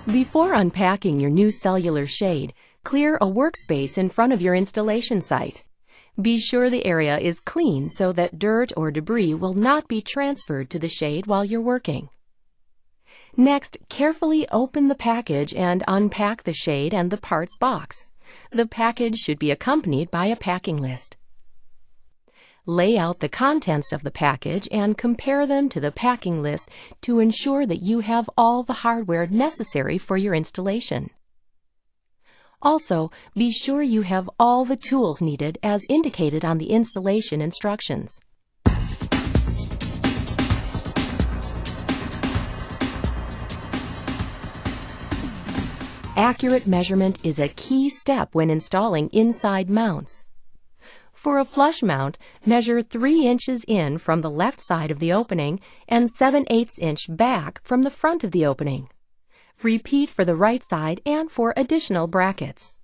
Before unpacking your new cellular shade, clear a workspace in front of your installation site. Be sure the area is clean so that dirt or debris will not be transferred to the shade while you're working. Next, carefully open the package and unpack the shade and the parts box. The package should be accompanied by a packing list. Lay out the contents of the package and compare them to the packing list to ensure that you have all the hardware necessary for your installation. Also, be sure you have all the tools needed as indicated on the installation instructions. Accurate measurement is a key step when installing inside mounts. For a flush mount, measure 3 inches in from the left side of the opening and 7/8 inch back from the front of the opening. Repeat for the right side and for additional brackets.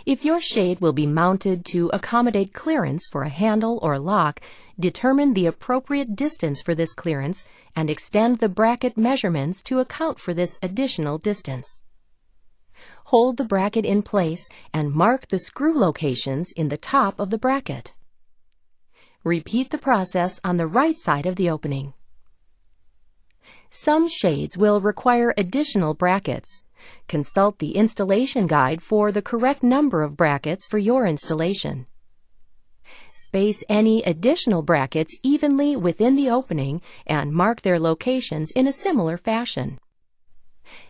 If your shade will be mounted to accommodate clearance for a handle or lock, determine the appropriate distance for this clearance and extend the bracket measurements to account for this additional distance. Hold the bracket in place and mark the screw locations in the top of the bracket. Repeat the process on the right side of the opening. Some shades will require additional brackets. Consult the installation guide for the correct number of brackets for your installation. Space any additional brackets evenly within the opening and mark their locations in a similar fashion.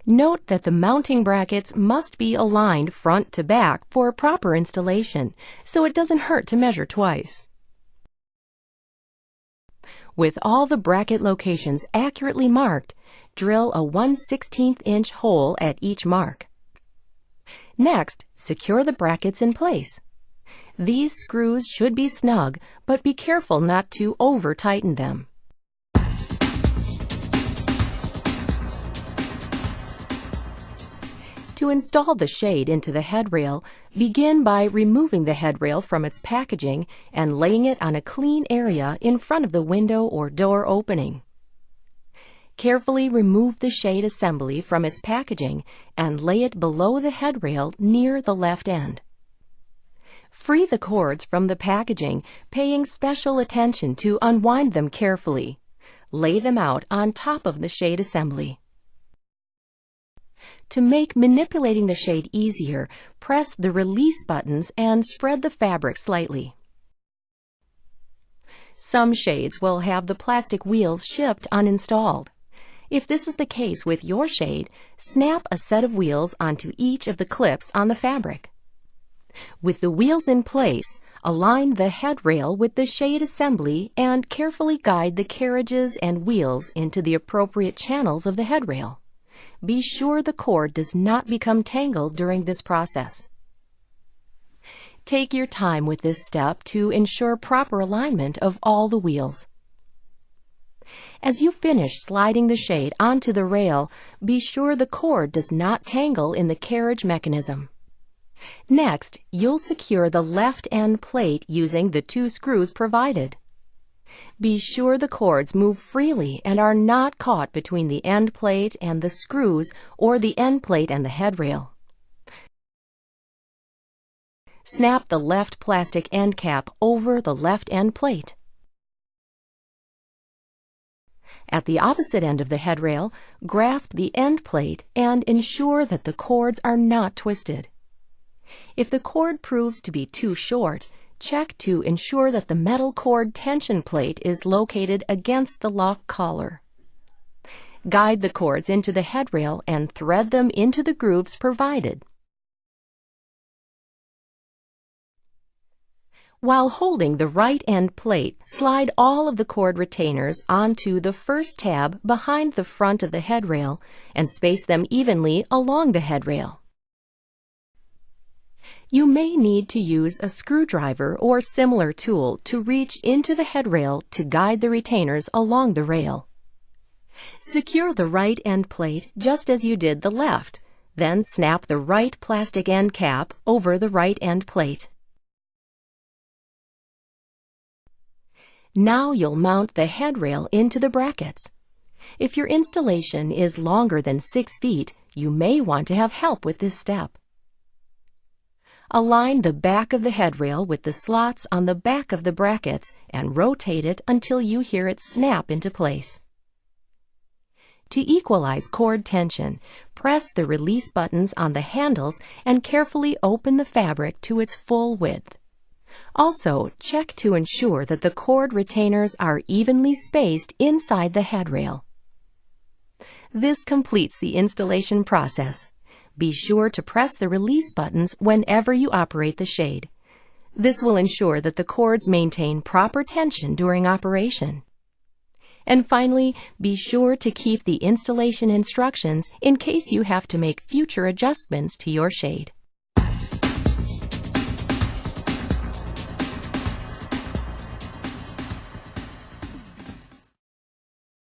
Note that the mounting brackets must be aligned front to back for proper installation, so it doesn't hurt to measure twice. With all the bracket locations accurately marked, drill a 1/16 inch hole at each mark. Next, secure the brackets in place. These screws should be snug, but be careful not to over-tighten them. To install the shade into the headrail, begin by removing the headrail from its packaging and laying it on a clean area in front of the window or door opening. Carefully remove the shade assembly from its packaging and lay it below the headrail near the left end. Free the cords from the packaging, paying special attention to unwind them carefully. Lay them out on top of the shade assembly. To make manipulating the shade easier, press the release buttons and spread the fabric slightly. Some shades will have the plastic wheels shipped uninstalled. If this is the case with your shade, snap a set of wheels onto each of the clips on the fabric. With the wheels in place, align the headrail with the shade assembly and carefully guide the carriages and wheels into the appropriate channels of the headrail. Be sure the cord does not become tangled during this process. Take your time with this step to ensure proper alignment of all the wheels. As you finish sliding the shade onto the rail, be sure the cord does not tangle in the carriage mechanism. Next, you'll secure the left end plate using the 2 screws provided. Be sure the cords move freely and are not caught between the end plate and the screws or the end plate and the headrail. Snap the left plastic end cap over the left end plate. At the opposite end of the headrail, grasp the end plate and ensure that the cords are not twisted. If the cord proves to be too short, check to ensure that the metal cord tension plate is located against the lock collar. Guide the cords into the headrail and thread them into the grooves provided. While holding the right end plate, slide all of the cord retainers onto the first tab behind the front of the headrail and space them evenly along the headrail. You may need to use a screwdriver or similar tool to reach into the headrail to guide the retainers along the rail. Secure the right end plate just as you did the left, then snap the right plastic end cap over the right end plate. Now you'll mount the headrail into the brackets. If your installation is longer than 6 feet, you may want to have help with this step. Align the back of the headrail with the slots on the back of the brackets and rotate it until you hear it snap into place. To equalize cord tension, press the release buttons on the handles and carefully open the fabric to its full width. Also, check to ensure that the cord retainers are evenly spaced inside the headrail. This completes the installation process. Be sure to press the release buttons whenever you operate the shade. This will ensure that the cords maintain proper tension during operation. And finally, be sure to keep the installation instructions in case you have to make future adjustments to your shade.